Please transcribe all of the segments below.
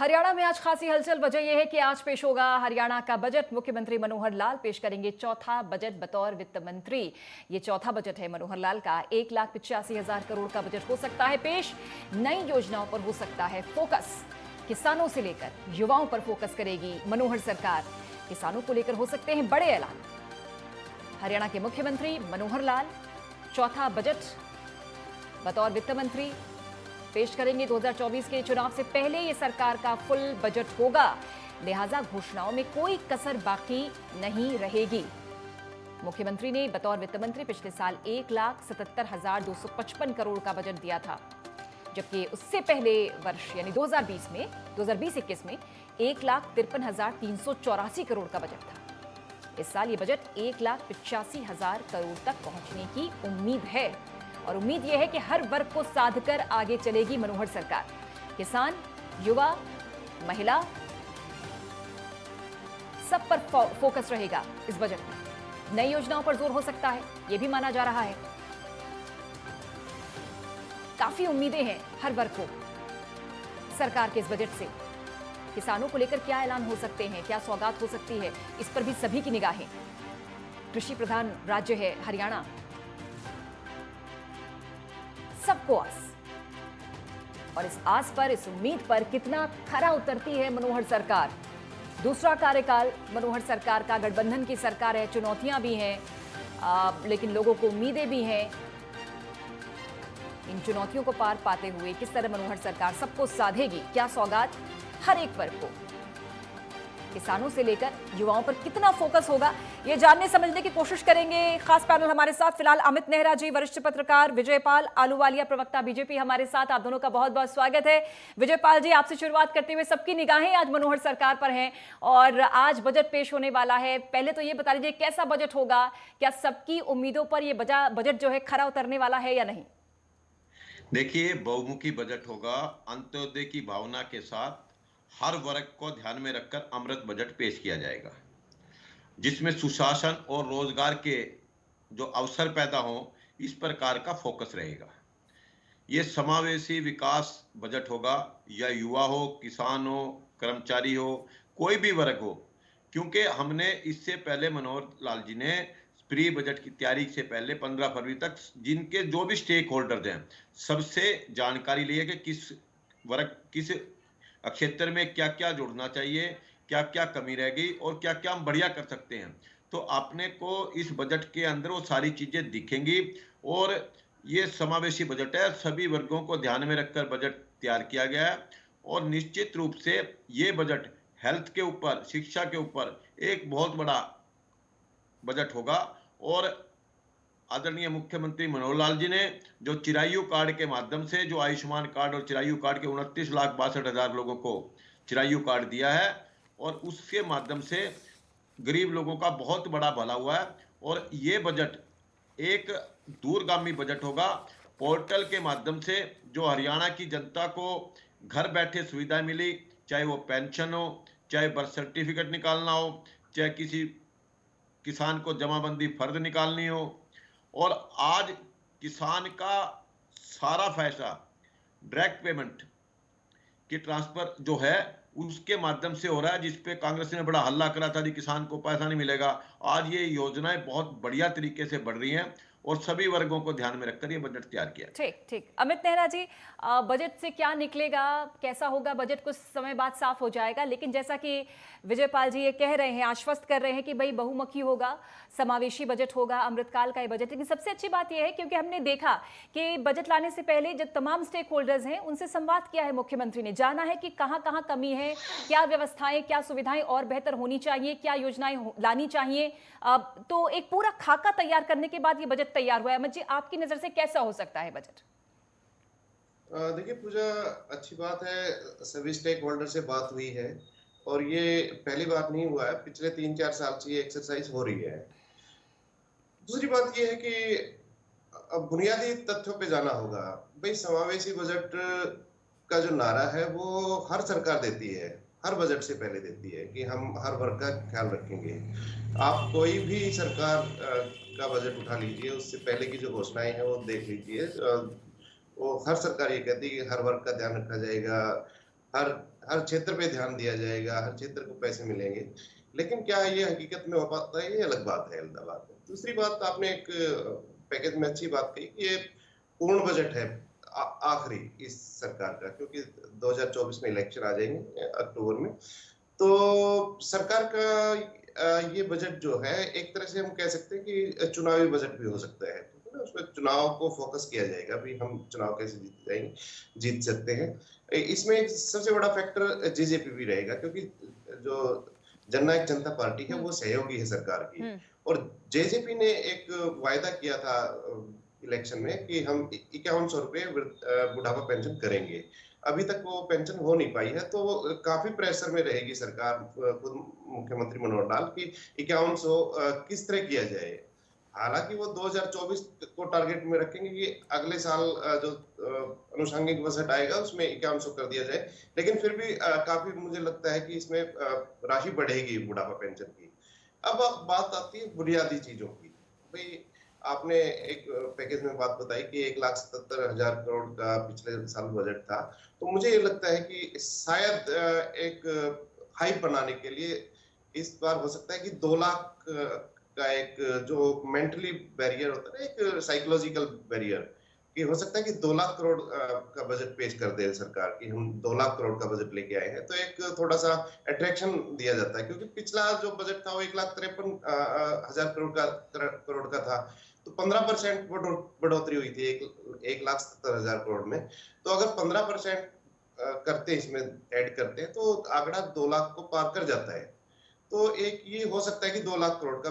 हरियाणा में आज खासी हलचल। वजह यह है कि आज पेश होगा हरियाणा का बजट। मुख्यमंत्री मनोहर लाल पेश करेंगे चौथा बजट बतौर वित्त मंत्री। ये चौथा बजट है मनोहर लाल का। 1,85,000 करोड़ का बजट हो सकता है पेश। नई योजनाओं पर हो सकता है फोकस। किसानों से लेकर युवाओं पर फोकस करेगी मनोहर सरकार। किसानों को लेकर हो सकते हैं बड़े ऐलान। हरियाणा के मुख्यमंत्री मनोहर लाल चौथा बजट बतौर वित्त मंत्री पेश करेंगे। 2024 के चुनाव से पहले ये सरकार का फुल बजट होगा, लिहाजा घोषणाओं में कोई कसर बाकी नहीं रहेगी। मुख्यमंत्री ने बतौर वित्त मंत्री पिछले साल 1,77,255 करोड़ का बजट दिया था, जबकि उससे पहले वर्ष यानी 2020-21 में 1,53,384 करोड़ का बजट था। इस साल ये बजट 1,85,000 करोड़ तक पहुंचने की उम्मीद है और उम्मीद यह है कि हर वर्ग को साधकर आगे चलेगी मनोहर सरकार। किसान, युवा, महिला, सब पर फोकस रहेगा इस बजट में। नई योजनाओं पर जोर हो सकता है, यह भी माना जा रहा है। काफी उम्मीदें हैं हर वर्ग को सरकार के इस बजट से। किसानों को लेकर क्या ऐलान हो सकते हैं, क्या सौगात हो सकती है, इस पर भी सभी की निगाहें। कृषि प्रधान राज्य है हरियाणा, सबको आस, और इस आस पर, इस उम्मीद पर कितना खरा उतरती है मनोहर सरकार। दूसरा कार्यकाल मनोहर सरकार का, गठबंधन की सरकार है, चुनौतियां भी हैं लेकिन लोगों को उम्मीदें भी हैं। इन चुनौतियों को पार पाते हुए किस तरह मनोहर सरकार सबको साधेगी, क्या सौगात हर एक वर्ग को, किसानों से लेकर युवाओं पर कितना फोकस होगा, ये जानने समझने की कोशिश करेंगे। खास पैनल हमारे साथ फिलहाल अमित नेहरा जी, वरिष्ठ पत्रकार, विजयपाल आलूवालिया, प्रवक्ता बीजेपी हमारे साथ। आप दोनों का बहुत बहुत स्वागत है। विजयपाल जी, आपसे शुरुआत करते हुए, सबकी निगाहें आज मनोहर सरकार पर हैं और आज बजट पेश होने वाला है। पहले तो ये बता दीजिए कैसा बजट होगा, क्या सबकी उम्मीदों पर यह बजट जो है खरा उतरने वाला है या नहीं? देखिए, बहुमुखी बजट होगा। अंत्योदय की भावना के साथ हर वर्ग को ध्यान में रखकर अमृत बजट पेश किया जाएगा, जिसमें सुशासन और रोजगार के जो अवसर पैदा हो, इस प्रकार का फोकस रहेगा। ये समावेशी विकास बजट होगा, या युवा हो, किसान हो, कर्मचारी हो, कोई भी वर्ग हो, क्योंकि हमने इससे पहले मनोहर लाल जी ने प्री बजट की तैयारी से पहले 15 फरवरी तक जिनके जो भी स्टेक होल्डर्स हैं, सबसे जानकारी ली है कि किस वर्ग, किस क्षेत्र में क्या क्या जुड़ना चाहिए, क्या क्या कमी रह गई और क्या क्या हम बढ़िया कर सकते हैं। तो आपने को इस बजट के अंदर वो सारी चीजें दिखेंगी और ये समावेशी बजट है, सभी वर्गों को ध्यान में रखकर बजट तैयार किया गया है। और निश्चित रूप से ये बजट हेल्थ के ऊपर, शिक्षा के ऊपर एक बहुत बड़ा बजट होगा। और आदरणीय मुख्यमंत्री मनोहर लाल जी ने जो चिरायु कार्ड के माध्यम से, जो आयुष्मान कार्ड और चिरायु कार्ड के 29,62,000 लोगों को चिरायु कार्ड दिया है, और उसके माध्यम से गरीब लोगों का बहुत बड़ा भला हुआ है। और ये बजट एक दूरगामी बजट होगा। पोर्टल के माध्यम से जो हरियाणा की जनता को घर बैठे सुविधाएं मिली, चाहे वो पेंशन हो, चाहे बर्थ सर्टिफिकेट निकालना हो, चाहे किसी किसान को जमाबंदी फर्द निकालनी हो, और आज किसान का सारा फैसला डायरेक्ट पेमेंट की ट्रांसफर जो है उसके माध्यम से हो रहा है, जिसपे कांग्रेस ने बड़ा हल्ला करा था कि किसान को पैसा नहीं मिलेगा। आज ये योजनाएं बहुत बढ़िया तरीके से बढ़ रही हैं और सभी वर्गों को ध्यान में रखकर ये बजट तैयार किया। ठीक ठीक। अमित नेहरा जी, बजट से क्या निकलेगा, कैसा होगा बजट, कुछ समय बाद साफ हो जाएगा, लेकिन जैसा कि विजयपाल जी ये कह रहे हैं, आश्वस्त कर रहे हैं कि भाई बहुमुखी होगा, समावेशी बजट होगा, अमृतकाल का ये बजट। लेकिन सबसे अच्छी बात यह है क्योंकि हमने देखा कि बजट लाने से पहले जो तमाम स्टेक होल्डर्स हैं उनसे संवाद किया है मुख्यमंत्री ने, जाना है कि कहाँ कहाँ कमी है, क्या व्यवस्थाएं, क्या सुविधाएं और बेहतर होनी चाहिए, क्या योजनाएं लानी चाहिए। तो एक पूरा खाका तैयार करने के बाद ये बजट तैयार हुआ है। अमित जी, आपकी नजर से कैसा हो सकता है बजट? देखिए पूजा, अच्छी बात है, सभी स्टेक होल्डर से बात हुई है और ये पहली बात नहीं हुआ है, पिछले 3-4 साल से ये एक्सरसाइज हो रही है। दूसरी बात ये है कि अब बुनियादी तथ्यों पे जाना होगा। भाई, समावेशी बजट का जो नारा है वो हर सरकार देती है, हर बजट से पहले देती है कि हम हर वर्ग का ख्याल रखेंगे। आप कोई भी सरकार का बजट उठा लीजिए, उससे पहले की जो घोषणाएं हैं वो देख लीजिए। वो हर सरकार ये कहती है कि हर वर्ग का ध्यान रखा जाएगा, हर हर क्षेत्र पे ध्यान दिया जाएगा, हर क्षेत्र को पैसे मिलेंगे, लेकिन क्या ये हकीकत में हो पाता है, ये अलग बात है, अलग बात है। दूसरी बात, आपने एक पैकेज में अच्छी बात कही कि ये पूर्ण बजट है आखिरी इस सरकार का, क्योंकि 2024 में इलेक्शन आ जाएंगे अक्टूबर में। तो सरकार का ये बजट जो है, एक तरह से हम कह सकते हैं कि चुनावी बजट भी हो सकता है, तो ना उसमें चुनाव को फोकस किया जाएगा, भी हम चुनाव कैसे जीत जाएंगे, जीत सकते हैं। इसमें एक सबसे बड़ा फैक्टर जेजेपी भी रहेगा, क्योंकि जो जननायक जनता पार्टी है वो सहयोगी है सरकार की, और जेजेपी ने एक वायदा किया था इलेक्शन में कि हम 5100 रुपए बुढ़ापा पेंशन करेंगे। अभी तक वो पेंशन हो नहीं पाई है, तो काफी प्रेशर में रहेगी सरकार, खुद मुख्यमंत्री मनोहर लाल, की 5100 किस तरह किया जाए। हालांकि वो 2024 को टारगेट में रखेंगे कि अगले साल जो अनुषंगिक बजट आएगा उसमें 5100 कर दिया जाए, लेकिन फिर भी काफी मुझे लगता है कि इसमें राशि बढ़ेगी बुढ़ापा पेंशन की। अब बात आती है बुनियादी चीजों की। भाई, आपने एक पैकेज में बात बताई कि 1,77,000 करोड़ का पिछले साल बजट था, तो मुझे ये लगता है कि शायद एक हाइप बनाने के लिए इस बार हो सकता है कि 2 लाख का एक जो मेंटली बैरियर होता है ना, एक साइकोलॉजिकल बैरियर, कि हो सकता है कि 2 लाख करोड़ का बजट पेश कर दे सरकार, कि हम 2 लाख करोड़ का बजट लेके आए हैं, तो एक थोड़ा सा अट्रैक्शन दिया जाता है, क्योंकि पिछला जो बजट था वो 1,53,000 करोड़ का था, तो 15% बढ़ोतरी हुई थी 1,70,000 करोड़ में। तो अगर 15% करते इसमें ऐड करते हैं, तो आंकड़ा 2 लाख को पार कर जाता है। तो एक ये हो सकता है कि 2 लाख करोड़ का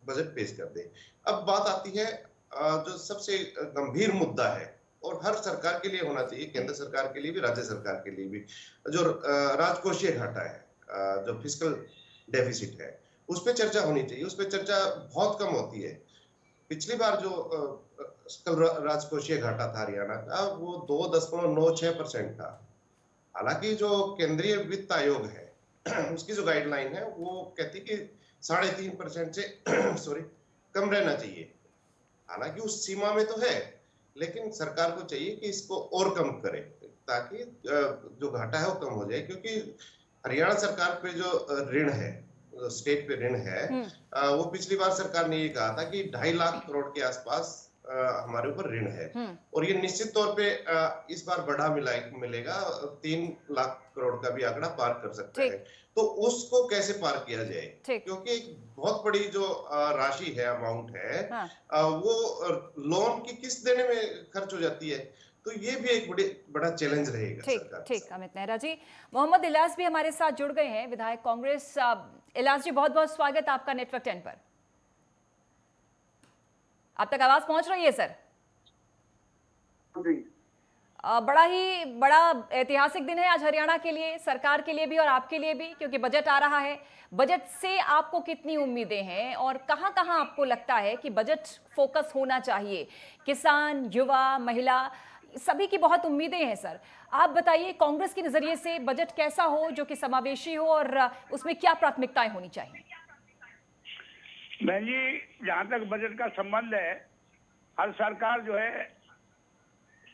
बजट पेश कर दे। अब बात आती है जो सबसे गंभीर मुद्दा है, और हर सरकार के लिए होना चाहिए, केंद्र सरकार के लिए भी, राज्य सरकार के लिए भी, जो राजकोषीय घाटा है, जो फिस्कल डेफिसिट है, उस पर चर्चा होनी चाहिए। उस पर चर्चा बहुत कम होती है। पिछली बार जो राजकोषीय घाटा था हरियाणा का, वो 2.96% था। हालांकि जो केंद्रीय वित्त आयोग है उसकी जो गाइडलाइन है वो कहती कि 3.5% से सॉरी कम रहना चाहिए। हालांकि उस सीमा में तो है, लेकिन सरकार को चाहिए कि इसको और कम करे, ताकि जो घाटा है वो कम हो जाए। क्योंकि हरियाणा सरकार पे जो ऋण है, स्टेट पे ऋण है, वो पिछली बार सरकार ने ये कहा था कि 2.5 लाख करोड़ के आसपास हमारे ऊपर ऋण है, और ये निश्चित तौर पे इस बार बढ़ा मिलेगा, 3 लाख करोड़ का भी आंकड़ा पार कर सकता है। तो उसको कैसे पार किया जाए, क्योंकि एक बहुत बड़ी जो राशि है, अमाउंट है, वो लोन की किस्त देने में खर्च हो जाती है। तो ये भी एक बड़ा चैलेंज रहेगा सरकार। ठीक, अमित नेहरा जी। मोहम्मद इलियास भी हमारे साथ जुड़ गए हैं, विधायक कांग्रेस। इलियास जी, बहुत बहुत स्वागत आपका नेटवर्क 10 पर। आप तक आवाज पहुंच रही है सर? बड़ा ही बड़ा ऐतिहासिक दिन है आज हरियाणा के लिए, सरकार के लिए भी और आपके लिए भी, क्योंकि बजट आ रहा है। बजट से आपको कितनी उम्मीदें हैं, और कहां कहां आपको लगता है कि बजट फोकस होना चाहिए? किसान, युवा, महिला, सभी की बहुत उम्मीदें हैं सर। आप बताइए, कांग्रेस के नजरिए से बजट कैसा हो जो कि समावेशी हो, और उसमें क्या प्राथमिकताएं होनी चाहिए? बहन जी, जहाँ तक बजट का संबंध है, हर सरकार जो है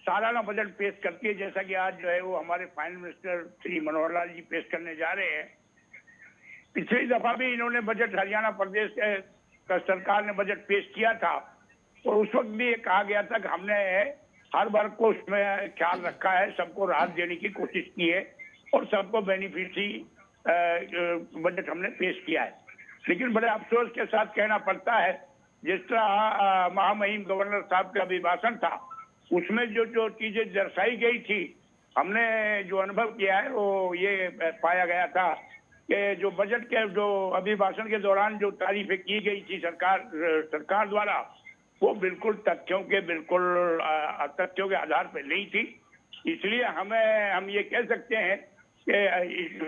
सालाना बजट पेश करती है, जैसा कि आज जो है वो हमारे फाइनेंस मिनिस्टर श्री मनोहर लाल जी पेश करने जा रहे हैं। पिछली दफा भी इन्होंने बजट, हरियाणा प्रदेश का सरकार ने बजट पेश किया था, और उस वक्त भी ये कहा गया था कि हमने हर वर्ग को उसमें ख्याल रखा है, सबको राहत देने की कोशिश की है, और सबको बेनिफिशियरी बजट हमने पेश किया है। लेकिन बड़े अफसोस के साथ कहना पड़ता है, जिस तरह महामहिम गवर्नर साहब का अभिभाषण था, उसमें जो चीजें दर्शाई गई थी, हमने जो अनुभव किया है वो ये पाया गया था कि जो बजट के जो अभिभाषण के दौरान जो तारीफें की गई थी सरकार द्वारा, वो बिल्कुल तथ्यों के आधार पर नहीं थी। इसलिए हम ये कह सकते हैं कि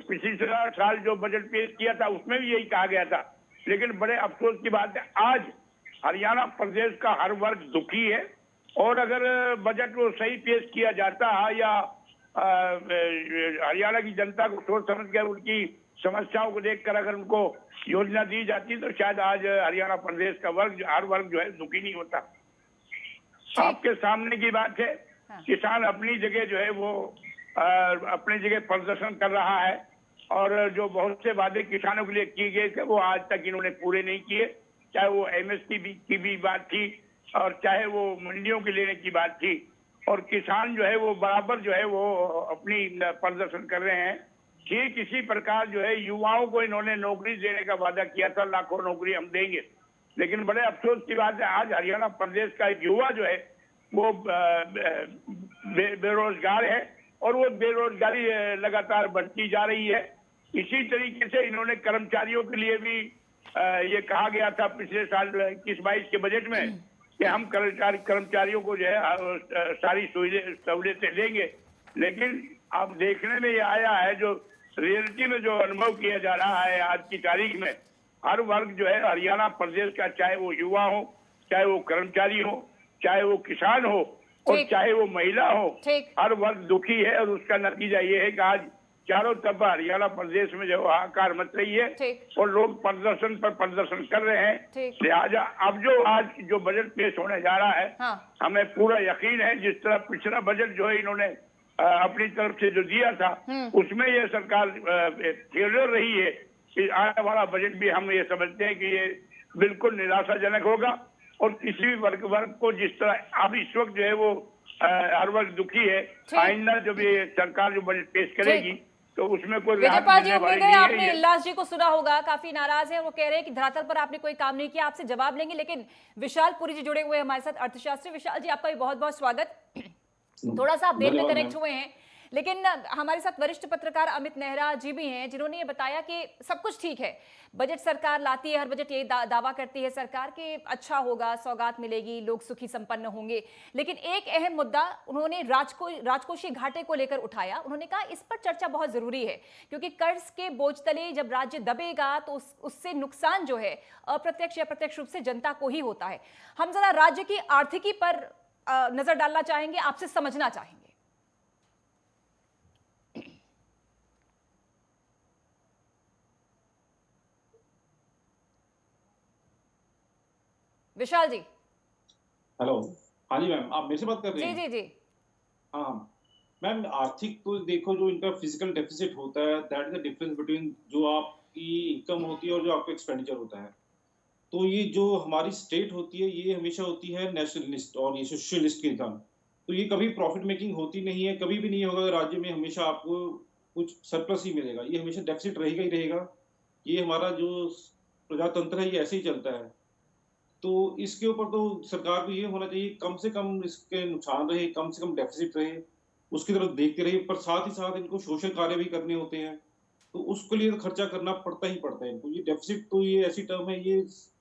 पिछले साल जो बजट पेश किया था उसमें भी यही कहा गया था। लेकिन बड़े अफसोस की बात है, आज हरियाणा प्रदेश का हर वर्ग दुखी है, और अगर बजट को सही पेश किया जाता या हरियाणा की जनता को सोच समझ कर उनकी समस्याओं को देखकर अगर उनको योजना दी जाती, तो शायद आज हरियाणा प्रदेश का हर वर्ग जो है दुखी नहीं होता। आपके सामने की बात है, किसान अपनी जगह जो है वो अपनी जगह प्रदर्शन कर रहा है और जो बहुत से वादे किसानों के लिए किए गए थे वो आज तक इन्होंने पूरे नहीं किए, चाहे वो एमएसपी की भी बात थी और चाहे वो मंडियों के लेने की बात थी। और किसान जो है वो बराबर जो है वो अपनी प्रदर्शन कर रहे हैं। ठीक इसी प्रकार जो है युवाओं को इन्होंने नौकरी देने का वादा किया था, लाखों नौकरी हम देंगे, लेकिन बड़े अफसोस की बात है आज हरियाणा प्रदेश का एक युवा जो है वो बेरोजगार है और वो बेरोजगारी लगातार बढ़ती जा रही है। इसी तरीके से इन्होंने कर्मचारियों के लिए भी ये कहा गया था पिछले साल 21-22 के बजट में कि हम कर्मचारियों को जो है सारी सहूलियतें देंगे, लेकिन अब देखने में ये आया है, जो रियलिटी में जो अनुभव किया जा रहा है आज की तारीख में, हर वर्ग जो है हरियाणा प्रदेश का, चाहे वो युवा हो, चाहे वो कर्मचारी हो, चाहे वो किसान हो और चाहे वो महिला हो, हर वर्ग दुखी है। और उसका नतीजा ये है कि आज चारों तरफ हरियाणा प्रदेश में जो हाहाकार मच रही है और लोग प्रदर्शन पर प्रदर्शन कर रहे हैं। लिहाजा अब जो आज जो बजट पेश होने जा रहा है, हमें पूरा यकीन है जिस तरह पिछला बजट जो है इन्होंने अपनी तरफ से जो दिया था उसमें ये सरकार फेलियर रही है। कि आने वाला बजट भी हम ये समझते हैं कि ये बिल्कुल निराशाजनक होगा और किसी भी वर्ग को जिस तरह अब इस वक्त जो है वो हर वर्ग दुखी है, आइंदा जब ये सरकार जो बजट पेश करेगी तो उसमें कोई विजयपाल जी, उम्मीद है आपने इल्लास जी को सुना होगा, काफी नाराज है। वो कह रहे हैं कि धरातल पर आपने कोई काम नहीं किया, आपसे जवाब लेंगे। लेकिन विशाल पुरी जी जुड़े हुए हमारे साथ, अर्थशास्त्री। विशाल जी, आपका भी बहुत बहुत स्वागत। थोड़ा सा आप देर में कनेक्ट हुए हैं, लेकिन हमारे साथ वरिष्ठ पत्रकार अमित नेहरा जी भी हैं जिन्होंने ये बताया कि सब कुछ ठीक है, बजट सरकार लाती है, हर बजट ये दावा करती है सरकार कि अच्छा होगा, सौगात मिलेगी, लोग सुखी संपन्न होंगे। लेकिन एक अहम मुद्दा उन्होंने राजकोषीय घाटे को लेकर उठाया। उन्होंने कहा इस पर चर्चा बहुत जरूरी है, क्योंकि कर्ज के बोझ तले जब राज्य दबेगा तो उससे नुकसान जो है अप्रत्यक्ष या प्रत्यक्ष रूप से जनता को ही होता है। हम जरा राज्य की आर्थिकी पर नजर डालना चाहेंगे, आपसे समझना चाहेंगे। विशाल जी। हेलो, हाँ जी मैम, आप मेरे से बात कर रहे हैं? जी जी जी। हाँ मैम, आर्थिक तो देखो, जो इनका फिजिकल डेफिसिट होता है, that is the difference between जो आपकी इनकम होती है और जो आपका एक्सपेंडिचर होता है। तो ये जो हमारी स्टेट होती है, ये हमेशा होती है नेशनलिस्ट और ये सोशलिस्ट की इनकम। तो ये कभी प्रॉफिट मेकिंग होती नहीं है, कभी भी नहीं होगा राज्य में, हमेशा आपको कुछ सरप्लस ही मिलेगा, ये हमेशा डेफिसिट रहेगा ही रहेगा। ये हमारा जो प्रजातंत्र है ये ऐसे ही चलता है। तो इसके ऊपर तो सरकार को ये होना चाहिए कम से कम इसके नुकसान रहे, कम से कम डेफिसिट रहे, उसकी तरफ देखते रहे। पर साथ ही साथ इनको सोशल कार्य भी करने होते हैं, तो उसके लिए खर्चा करना पड़ता ही पड़ता है इनको। ये डेफिसिट तो ये ऐसी टर्म है, ये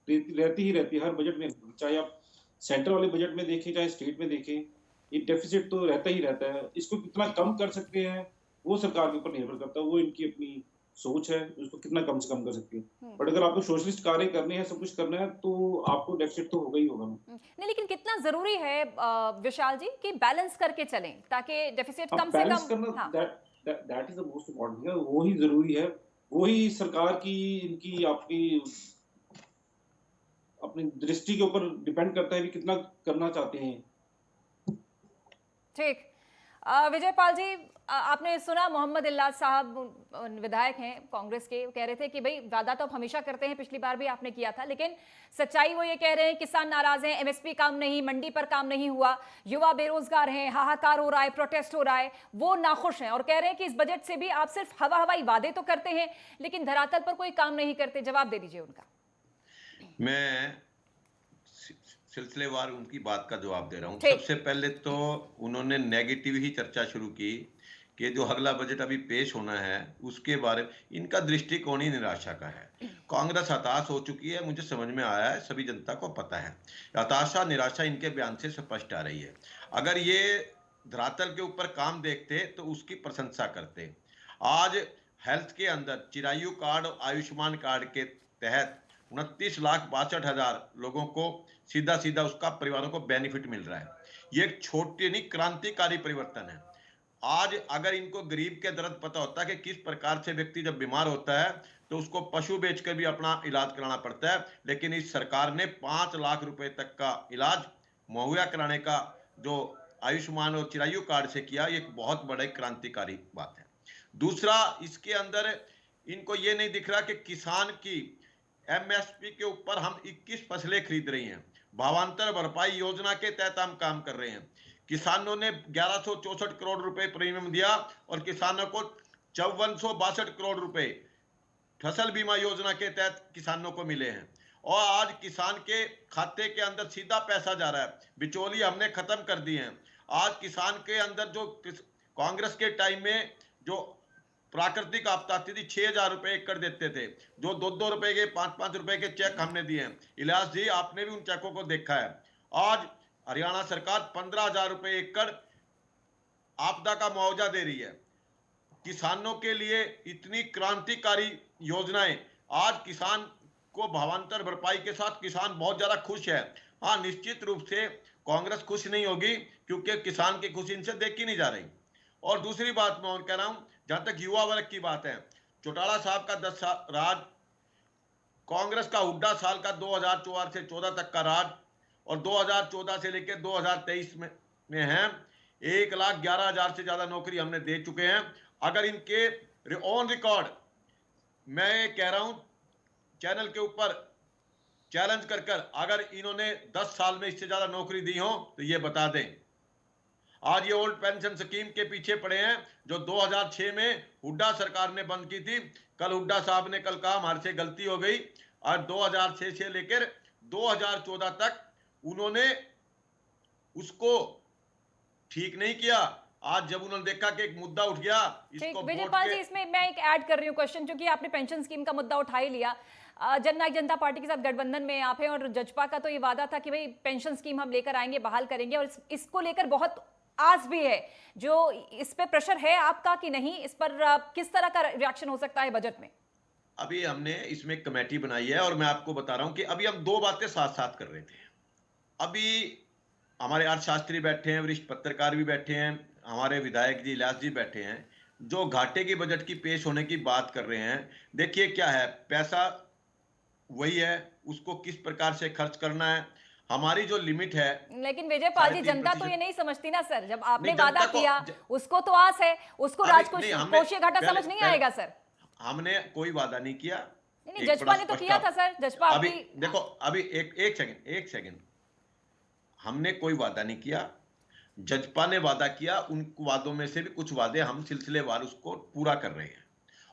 रहती ही रहती है हर बजट में, चाहे आप सेंटर वाले बजट में देखें चाहे स्टेट में देखें, ये डेफिसिट तो रहता ही रहता है। इसको कितना कम कर सकते हैं वो सरकार के ऊपर निर्भर करता है, वो इनकी अपनी सोच है, उसको कितना कम से कम कर सकती है। बट अगर आपको सोशलिस्ट कार्य करने हैं, सब कुछ करना है, तो आपको डेफिसिट तो होगा ही होगा। नहीं, लेकिन कितना जरूरी है विशाल जी कि बैलेंस करके चलें ताकि डेफिसिट कम से कम करना, that is the most important. वो ही जरूरी है, वो ही सरकार की इनकी आपकी अपनी दृष्टि के ऊपर डिपेंड करता है कि कितना करना चाहते हैं। ठीक। विजयपाल जी, आपने सुना मोहम्मद इल्लास साहब विधायक हैं कांग्रेस के, कह रहे थे कि भाई वादा तो आप हमेशा करते हैं, पिछली बार भी आपने किया था, लेकिन सच्चाई वो ये कह रहे हैं किसान नाराज हैं, एमएसपी काम नहीं, मंडी पर काम नहीं हुआ, युवा बेरोजगार हैं, हाहाकार हो रहा है, प्रोटेस्ट हो रहा है, वो नाखुश हैं और कह रहे हैं कि इस बजट से भी आप सिर्फ हवाई वादे तो करते हैं लेकिन धरातल पर कोई काम नहीं करते। जवाब दे दीजिए उनका। मैं सिलसिलेवार उनकी बात का जवाब दे रहा हूं। सबसे पहले तो उन्होंने नेगेटिव ही चर्चा शुरू की कि जो अगला बजट अभी पेश होना है उसके बारे में इनका दृष्टिकोण ही निराशा का है। कांग्रेस हताश हो चुकी है, मुझे समझ में आया है, सभी जनता को पता है। हताशा निराशा इनके बयान से स्पष्ट आ रही है। अगर ये धरातल के ऊपर काम देखते तो उसकी प्रशंसा करते। आज हेल्थ के अंदर चिरायु कार्ड और आयुष्मान कार्ड के तहत 29,62,000 लोगों को सीधा सीधा उसका परिवारों को बेनिफिट मिल रहा है। ये एक छोटी नहीं क्रांतिकारी परिवर्तन है। आज अगर इनको गरीब के दर्द पता होता है कि किस प्रकार से व्यक्ति जब बीमार होता है तो उसको पशु बेचकर भी अपना इलाज कराना पड़ता है, लेकिन इस सरकार ने 5 लाख रुपए तक का इलाज मुहैया कराने का जो आयुष्मान और चिरायु कार्ड से किया, ये एक बहुत बड़ी क्रांतिकारी बात है। दूसरा, इसके अंदर इनको ये नहीं दिख रहा कि किसान की एमएसपी के ऊपर हम 21 फसलें खरीद रही हैं। भावांतर भरपाई योजना के तहत हम काम कर रहे हैं। किसानों ने 1164 करोड़ रुपए प्रीमियम दिया और किसानों को 5462 करोड़ रुपए फसल बीमा योजना के तहत किसानों को मिले हैं। और आज किसान के खाते के अंदर सीधा पैसा जा रहा है, बिचौली हमने खत्म कर दी हैं। आज किसान के अंदर जो कांग्रेस के टाइम में जो प्राकृतिक आपदा आती थी 6,000 रुपए एकड़ देते थे, जो 2-2 रुपए के 5-5 रुपए के चेक हमने दिए हैं। इलियास जी, आपने भी उन चेकों को देखा है। आज हरियाणा सरकार 15,000 रुपए एकड़ आपदा का मुआवजा दे रही है। किसानों के लिए इतनी क्रांतिकारी योजनाएं, आज किसान को भावांतर भरपाई के साथ किसान बहुत ज्यादा खुश है। हाँ, निश्चित रूप से कांग्रेस खुश नहीं होगी क्योंकि किसान की खुशी इनसे देखी नहीं जा रही। और दूसरी बात मैं और कह रहा हूं, जहां तक युवा वर्ग की बात है, चौटाला साहब का 10 साल राज, कांग्रेस का हुड्डा साल का 2004 से 14 तक का राज, और 2014 से लेकर 2023 में है 1,11,000 से ज्यादा नौकरी हमने दे चुके हैं। अगर इनके ऑन रिकॉर्ड, मैं कह रहा हूं चैनल के ऊपर चैलेंज कर अगर इन्होंने 10 साल में इससे ज्यादा नौकरी दी हो तो ये बता दें। आज ये ओल्ड पेंशन स्कीम के पीछे पड़े हैं जो 2006 में हुड्डा सरकार ने बंद की थी। कल हुड्डा साहब ने कल कहा हमारे से गलती हो गई, और 2006 से लेकर 2014 तक उन्होंने उसको ठीक नहीं किया। आज जब उन्होंने देखा कि एक मुद्दा उठ गया, इसको विजयपाल जी, इसमें मैं एक ऐड कर रही हूँ क्वेश्चन, क्योंकि आपने पेंशन स्कीम का मुद्दा उठा ही लिया। जननायक जनता पार्टी के साथ गठबंधन में आप हैं, और जजपा का तो ये वादा था कि भाई पेंशन स्कीम हम लेकर आएंगे, बहाल करेंगे, और इसको लेकर बहुत आस भी है। जो इस पे प्रेशर है आपका कि नहीं, इस पर किस तरह का रिएक्शन हो सकता है बजट में? अभी हमने इसमें कमेटी बनाई है, और मैं आपको बता रहा हूं कि अभी हम 2 बातें साथ साथ कर रहे थे। अभी हमारे अर्थशास्त्री बैठे हैं, वरिष्ठ पत्रकार भी बैठे हैं, हमारे विधायक जी इलियास जी बैठे हैं, जो घाटे की बजट की पेश होने की बात कर रहे हैं। देखिए क्या है, पैसा वही है, उसको किस प्रकार से खर्च करना है, हमारी जो लिमिट है। लेकिन विजयपाल जी, जनता तो ये नहीं समझती ना सर, जब आपने वादा किया उसको तो आस है, उसको राजकोषीय घाटा समझ नहीं आएगा सर। हमने कोई वादा नहीं किया। नहीं, जजपा ने तो किया था सर। जजपा अभी देखो, अभी एक सेकंड, हमने कोई वादा नहीं किया, जजपा ने वादा किया। उन वादों में से भी कुछ वादे हम सिलसिलेवार उसको पूरा कर रहे हैं,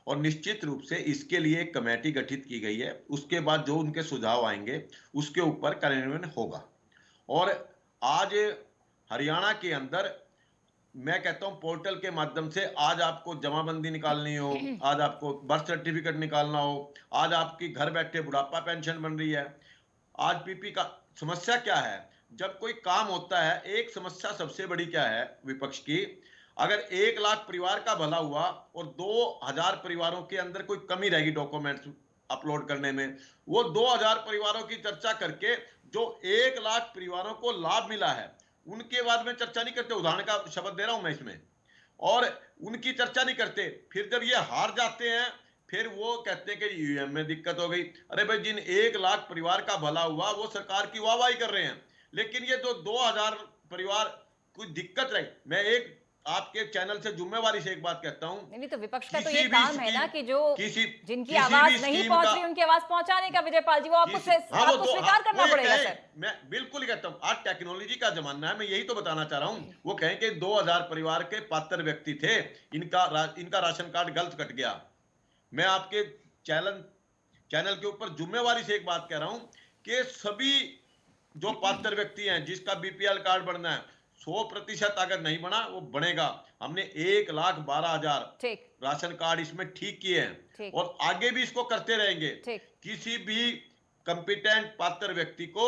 और निश्चित रूप से इसके लिए एक कमेटी गठित की गई है। उसके बाद जो उनके सुझाव आएंगे उसके ऊपर कार्यान्वयन होगा। और आज हरियाणा के अंदर मैं कहता हूं पोर्टल के माध्यम से आज आपको जमाबंदी निकालनी हो, आज आपको बर्थ सर्टिफिकेट निकालना हो, आज आपकी घर बैठे बुढ़ापा पेंशन बन रही है। आज पीपी का समस्या क्या है, जब कोई काम होता है, एक समस्या सबसे बड़ी क्या है विपक्ष की, अगर 1 लाख परिवार का भला हुआ और 2,000 परिवारों के अंदर कोई कमी रहेगी डॉक्यूमेंट्स अपलोड करने में, वो 2,000 परिवारों की चर्चा करके जो 1 लाख परिवारों को लाभ मिला है उनके बाद में चर्चा नहीं करते। उदाहरण का शब्द दे रहा हूं मैं इसमें, और उनकी चर्चा नहीं करते। फिर जब ये हार जाते हैं फिर वो कहते हैं कि ईवीएम में दिक्कत हो गई। अरे भाई, जिन 1 लाख परिवार का भला हुआ वो सरकार की वाहवाही कर रहे हैं, लेकिन ये जो 2,000 परिवार कोई दिक्कत रही। मैं एक आपके चैनल से जिम्मेवारी से एक बात कहता हूं, नहीं तो विपक्ष का तो ये काम है ना कि जो जिनकी आवाज नहीं पहुंच रही उनकी आवाज पहुंचाने का। विजयपाल जी, वो आपको स्वीकार करना पड़ेगा सर। मैं बिल्कुल कहता हूं, आज टेक्नोलॉजी का जमाना है, मैं यही तो बताना चाह रहा हूं। वो कहें कि 2,000 परिवार के पात्र व्यक्ति थे, इनका राशन कार्ड गलत कट गया। मैं आपके चैनल के ऊपर जिम्मेवारी से एक बात कह रहा हूं कि सभी जो पात्र व्यक्ति हैं जिसका बीपीएल कार्ड बनना है, 100% अगर नहीं बना वो बनेगा। हमने 1,12,000 राशन कार्ड इसमें ठीक किए हैं, और आगे भी इसको करते रहेंगे। किसी भी कंपिटेंट पात्र व्यक्ति को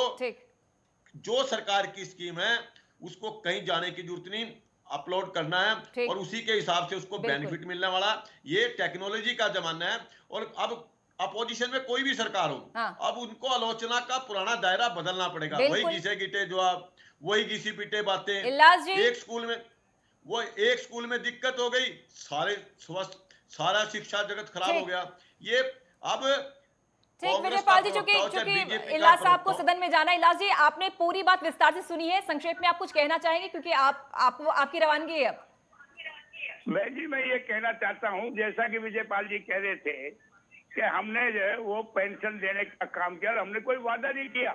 जो सरकार की स्कीम है उसको कहीं जाने की जरूरत नहीं, अपलोड करना है और उसी के हिसाब से उसको बेनिफिट मिलने वाला। ये टेक्नोलॉजी का जमाना है, और अब अपोजिशन में कोई भी सरकार हो, अब उनको आलोचना का पुराना दायरा बदलना पड़ेगा। वही घिसे गिटे जो आप, वही घिसी पिटे बातें। एक स्कूल में दिक्कत हो गई, सारा शिक्षा जगत खराब हो गया। ये अब ठीक, कांग्रेस विजयपाल जी, का चूंकि प्रवक्ता चूंकि बीजेपी का इलाज साहब को प्रवक्ता। सदन में जाना है। इलाज जी, आपने पूरी बात विस्तार से सुनी है, संक्षेप में आप कुछ कहना चाहेंगे, क्योंकि आपको आपकी रवानगी है अब। मैं ये कहना चाहता हूं, जैसा कि विजयपाल जी कह रहे थे कि हमने जो है वो पेंशन देने का काम किया और हमने कोई वादा नहीं किया,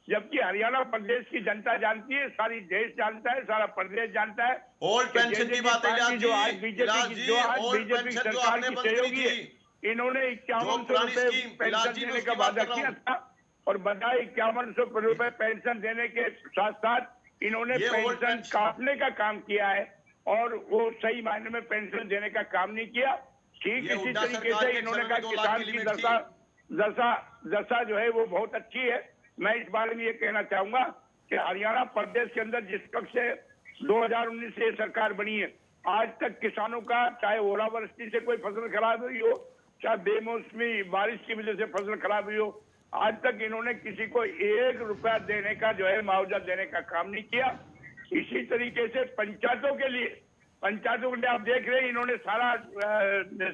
जबकि हरियाणा प्रदेश की जनता जानती है, सारी देश जानता है, सारा प्रदेश जानता है ओल्ड कि पेंशन की बात है इलाज जो आज जी, बीजेपी इलाज की जी, ओल्ड बीजेपी पेंशन जो सरकार आपने की बंद करी सहयोगी है, थी, इन्होंने जो 5100 पुरानी रुपए स्कीम, पेंशन इलाज जी, मैं देने का उसकी बात वादा कर रहा किया हूं। था और बधाई 5100 रुपए पेंशन देने के साथ साथ इन्होंने ये ओल्ड पेंशन पेंशन काटने का काम किया है और वो सही मायने में पेंशन देने का काम नहीं किया। ठीक ये इसी हुड्डा तरीके सरकार से के इन्होंने समय कहा में 2 लाख किसान की की लिमिट थी। दशा जो है वो बहुत अच्छी है। मैं इस बारे में ये कहना चाहूंगा कि हरियाणा प्रदेश के अंदर जिस वक्त से 2019 से सरकार बनी है, आज तक किसानों का चाहे ओलावृष्टि से कोई फसल खराब हुई हो, चाहे बेमौसमी बारिश की वजह से फसल खराब हुई हो, आज तक इन्होंने किसी को 1 रुपया देने का जो है मुआवजा देने का काम नहीं किया। इसी तरीके से पंचायतों के लिए आप देख रहे हैं, इन्होंने सारा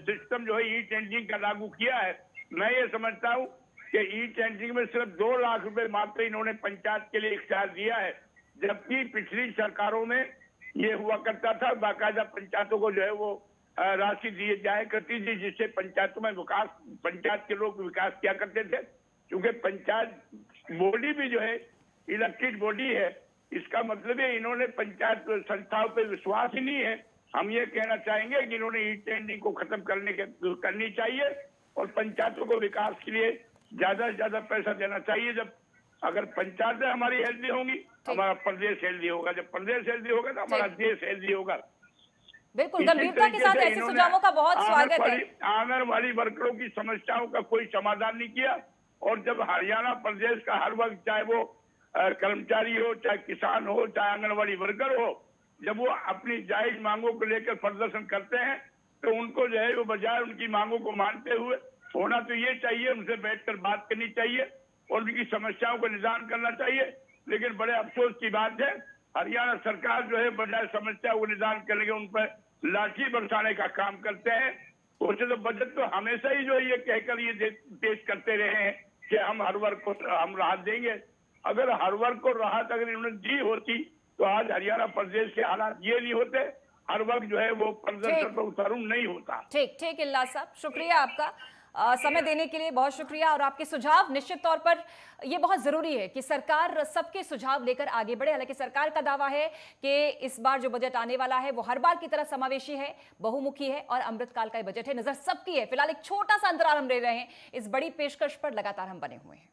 सिस्टम जो है ई टेंडरिंग का लागू किया है। मैं ये समझता हूँ कि ई टेंडरिंग में सिर्फ 2 लाख रुपए मात्र इन्होंने पंचायत के लिए इख्तियार दिया है, जबकि पिछली सरकारों में ये हुआ करता था बाकायदा पंचायतों को जो है वो राशि दी जाया करती थी, जिससे पंचायतों में पंचायत के लोग विकास किया करते थे। क्योंकि पंचायत बॉडी भी जो है इलेक्टेड बॉडी है, इसका मतलब है इन्होंने पंचायत संस्थाओं पे विश्वास ही नहीं है। हम ये कहना चाहेंगे कि इन्होंने ई टेंडरिंग को खत्म करनी चाहिए और पंचायतों को विकास के लिए ज्यादा से ज्यादा पैसा देना चाहिए। जब अगर पंचायतें हमारी हेल्दी होंगी, हमारा प्रदेश हेल्दी होगा, जब प्रदेश हेल्दी होगा तो हमारा देश हेल्दी होगा। बिल्कुल, इसी गंभीरता के तरीके साथ से ऐसे इन्होंने सुझावों का बहुत स्वागत है। आंगनवाड़ी वर्करों की समस्याओं का कोई समाधान नहीं किया और जब हरियाणा प्रदेश का हर वर्ग, चाहे वो कर्मचारी हो, चाहे किसान हो, चाहे आंगनवाड़ी वर्कर हो, जब वो अपनी जायज मांगों को लेकर प्रदर्शन करते हैं तो उनको जो है वो बजाय उनकी मांगों को मानते हुए होना तो ये चाहिए, उनसे बैठकर बात करनी चाहिए और उनकी समस्याओं को निदान करना चाहिए। लेकिन बड़े अफसोस की बात है, हरियाणा सरकार जो है बजाय समस्या को निदान करने के उन पर लाठी बरसाने का काम करते हैं। वैसे तो बजट तो हमेशा ही जो ये कहकर ये पेश करते रहे हैं कि हम हर वर्ग को हम राहत देंगे। अगर हर वर्ग को राहत अगर इन्होंने दी होती तो आज हरियाणा प्रदेश के हालात ये नहीं होते, हर वर्ग जो है वो प्रदर्शन पर उतारू नहीं होता। ठीक ठीक, इल्लाज साहब, शुक्रिया आपका समय देने के लिए, बहुत शुक्रिया। और आपके सुझाव निश्चित तौर पर ये बहुत जरूरी है कि सरकार सबके सुझाव लेकर आगे बढ़े। हालांकि सरकार का दावा है कि इस बार जो बजट आने वाला है वो हर बार की तरह समावेशी है, बहुमुखी है और अमृतकाल का बजट है। नजर सबकी है। फिलहाल एक छोटा सा अंतराल हम ले रहे हैं, इस बड़ी पेशकश पर लगातार हम बने हुए हैं।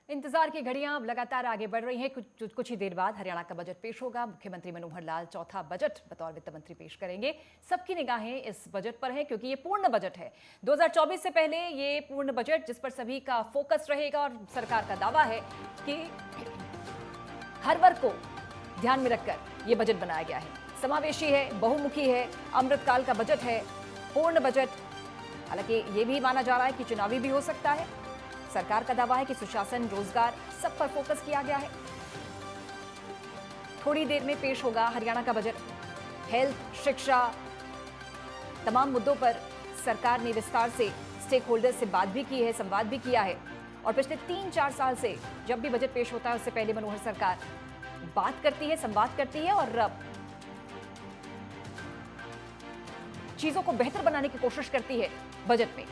इंतजार की घड़ियां अब लगातार आगे बढ़ रही हैं। कुछ ही देर बाद हरियाणा का बजट पेश होगा। मुख्यमंत्री मनोहर लाल चौथा बजट बतौर वित्त मंत्री पेश करेंगे। सबकी निगाहें इस बजट पर है क्योंकि ये पूर्ण बजट है। 2024 से पहले ये पूर्ण बजट जिस पर सभी का फोकस रहेगा और सरकार का दावा है कि हर वर्ग को ध्यान में रखकर ये बजट बनाया गया है। समावेशी है, बहुमुखी है, अमृतकाल का बजट है, पूर्ण बजट। हालांकि ये भी माना जा रहा है कि चुनावी भी हो सकता है। सरकार का दावा है कि सुशासन, रोजगार, सब पर फोकस किया गया है। थोड़ी देर में पेश होगा हरियाणा का बजट। हेल्थ, शिक्षा, तमाम मुद्दों पर सरकार ने विस्तार से स्टेक होल्डर से बात भी की है, संवाद भी किया है। और पिछले 3-4 साल से जब भी बजट पेश होता है उससे पहले मनोहर सरकार बात करती है, संवाद करती है और चीजों को बेहतर बनाने की कोशिश करती है बजट में।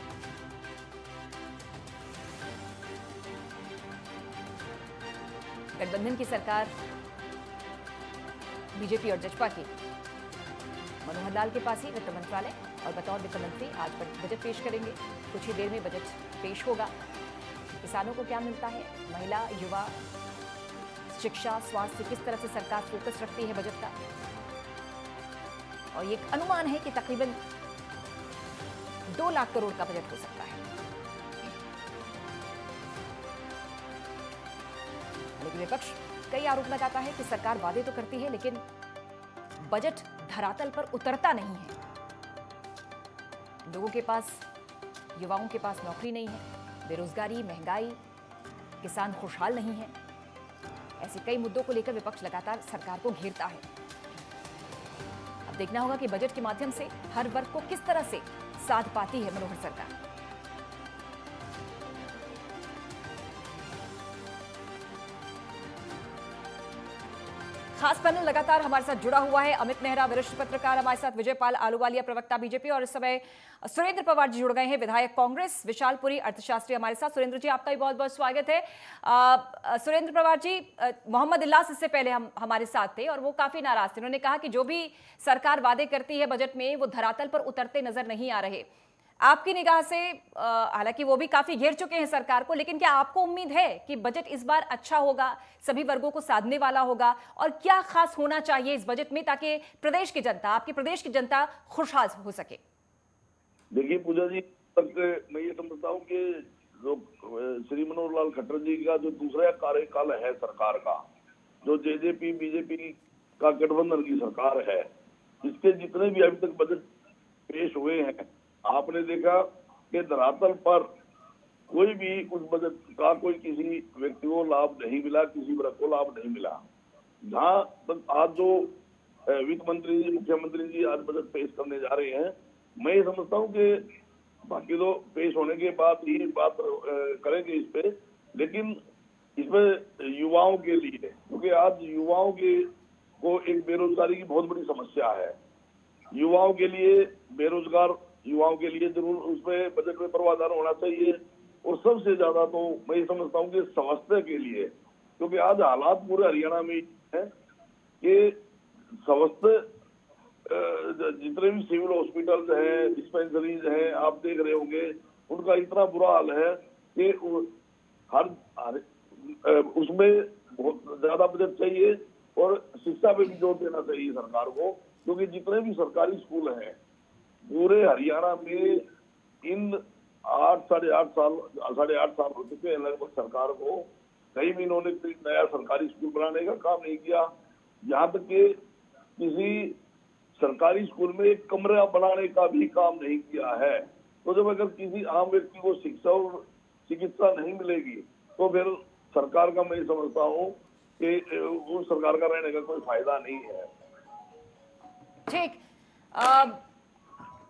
गठबंधन की सरकार बीजेपी और जजपा की मनोहर लाल के पास ही वित्त मंत्रालय और बतौर वित्त मंत्री आज बजट पेश करेंगे। कुछ ही देर में बजट पेश होगा। किसानों को क्या मिलता है, महिला, युवा, शिक्षा, स्वास्थ्य, किस तरह से सरकार फोकस रखती है बजट का। और ये अनुमान है कि तकरीबन 2 लाख करोड़ का बजट हो सकता है। लेकिन विपक्ष कई आरोप लगाता है कि सरकार वादे तो करती है लेकिन बजट धरातल पर उतरता नहीं है। लोगों के पास, युवाओं के पास नौकरी नहीं है, बेरोजगारी, महंगाई, किसान खुशहाल नहीं है। ऐसे कई मुद्दों को लेकर विपक्ष लगातार सरकार को घेरता है। अब देखना होगा कि बजट के माध्यम से हर वर्ग को किस तरह से साथ पाती है मनोहर सरकार। खास पैनल लगातार हमारे साथ जुड़ा हुआ है। अमित नेहरा वरिष्ठ पत्रकार हमारे साथ, विजयपाल आलूवालिया प्रवक्ता बीजेपी, और इस समय सुरेंद्र पवार जी जुड़ गए हैं, विधायक कांग्रेस, विशालपुरी अर्थशास्त्री हमारे साथ। सुरेंद्र जी, आपका भी बहुत बहुत स्वागत है। सुरेंद्र पवार जी, मोहम्मद इल्लास इससे पहले हमारे साथ थे और वो काफी नाराज थे। उन्होंने कहा कि जो भी सरकार वादे करती है बजट में वो धरातल पर उतरते नजर नहीं आ रहे। आपकी निगाह से, हालांकि वो भी काफी घेर चुके हैं सरकार को, लेकिन क्या आपको उम्मीद है कि बजट इस बार अच्छा होगा, सभी वर्गों को साधने वाला होगा, और क्या खास होना चाहिए इस बजट में ताकि प्रदेश की जनता, आपके प्रदेश की जनता खुशहाल हो सके? देखिए पूजा जी, तक मैं ये समझता हूँ कि जो श्री मनोहर लाल खट्टर जी का जो दूसरा कार्यकाल है सरकार का, जो जेजेपी बीजेपी का गठबंधन की सरकार है, इसके जितने भी अभी तक बजट पेश हुए हैं, आपने देखा कि धरातल पर कोई भी उस बजट का कोई किसी व्यक्ति को लाभ नहीं मिला, किसी वर्ग को लाभ नहीं मिला। जहां तक आज जो वित्त मंत्री जी, मुख्यमंत्री जी आज बजट पेश करने जा रहे हैं, मैं ये समझता हूँ कि बाकी तो पेश होने के बाद ही बात करेंगे इस पे, लेकिन इसमें युवाओं के लिए, क्योंकि आज युवाओं के को एक बेरोजगारी की बहुत बड़ी समस्या है। युवाओं के लिए, बेरोजगार युवाओं के लिए जरूर उसमें बजट में प्रावधान होना चाहिए। और सबसे ज्यादा तो मैं ये समझता हूँ कि स्वास्थ्य के लिए, क्योंकि आज हालात पूरे हरियाणा में है कि स्वास्थ्य जितने भी सिविल हॉस्पिटल्स हैं, डिस्पेंसरीज हैं, आप देख रहे होंगे, उनका इतना बुरा हाल है कि हर उसमें बहुत ज्यादा बजट चाहिए। और शिक्षा पे भी जोर देना चाहिए सरकार को, क्योंकि जितने भी सरकारी स्कूल हैं पूरे हरियाणा में, इन 8-8.5 साल हो चुके हैं लगभग सरकार को, कहीं भी इन्होंने कोई नया सरकारी स्कूल बनाने का काम नहीं किया। यहाँ तक कि किसी सरकारी स्कूल में एक कमरा बनाने का भी काम नहीं किया है। तो जब अगर किसी आम व्यक्ति को शिक्षा और चिकित्सा नहीं मिलेगी तो फिर सरकार का, मैं समझता हूँ कि उस सरकार का रहने का कोई फायदा नहीं है। ठीक,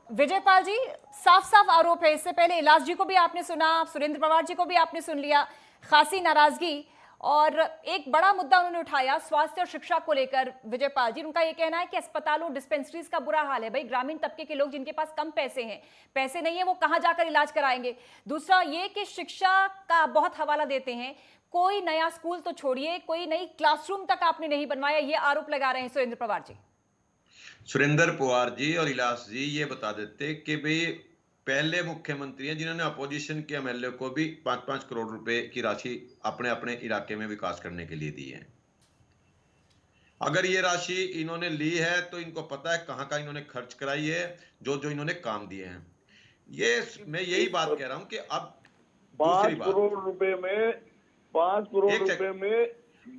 विजयपाल जी, साफ साफ आरोप है, इससे पहले इलास जी को भी आपने सुना, सुरेंद्र पवार जी को भी आपने सुन लिया, खासी नाराजगी, और एक बड़ा मुद्दा उन्होंने उठाया स्वास्थ्य और शिक्षा को लेकर। विजयपाल जी, उनका ये कहना है कि अस्पतालों, डिस्पेंसरीज का बुरा हाल है। भाई, ग्रामीण तबके के लोग जिनके पास कम पैसे हैं, पैसे नहीं है, वो कहां जाकर इलाज कराएंगे। दूसरा ये कि शिक्षा का बहुत हवाला देते हैं, कोई नया स्कूल तो छोड़िए, कोई नई क्लासरूम तक आपने नहीं बनवाया, ये आरोप लगा रहे हैं सुरेंद्र पवार जी। सुरेंद्र पवार जी और इलास जी ये बता देते कि भाई पहले मुख्यमंत्री हैं जिन्होंने अपोजिशन के एमएलए को भी 5-5 करोड़ रुपए की राशि अपने अपने इलाके में विकास करने के लिए दी है। अगर ये राशि इन्होंने ली है तो इनको पता है कहां का इन्होंने खर्च कराई है, जो इन्होंने काम दिए हैं। ये मैं यही बात कह रहा हूं कि अब 5 करोड़ रुपए में 5 करोड़ रुपए में